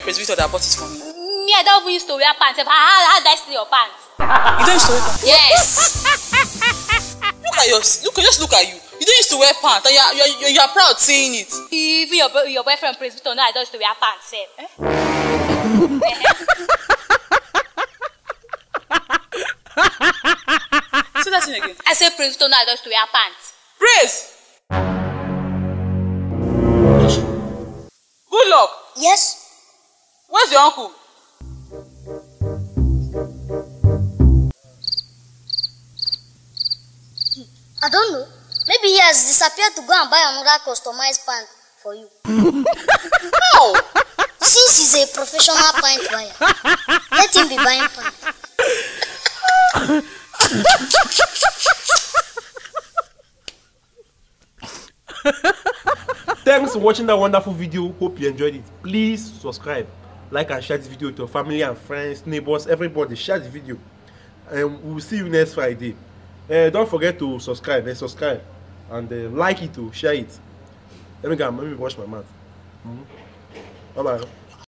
Prince Victor that bought it for me. Me, I don't even used to wear pants. How did I steal your pants? You don't used to wear pants? Yes. Just look at you. You don't used to wear pants and you are proud saying it. Even your boyfriend Prince Victor, no, I don't used to wear pants. Eh? Say that thing again. I said Prince Victor, no, I don't used to wear pants. Praise! Good luck. Yes. Where's your uncle? I don't know. Maybe he has disappeared to go and buy another customized pant for you. No! Since he's a professional pant buyer, let him be buying pants. Thanks for watching that wonderful video. Hope you enjoyed it. Please subscribe, like and share this video to your family and friends, neighbors, everybody. Share the video and we'll see you next Friday. Don't forget to subscribe and like it, to share it. Let me wash my mouth. Bye bye.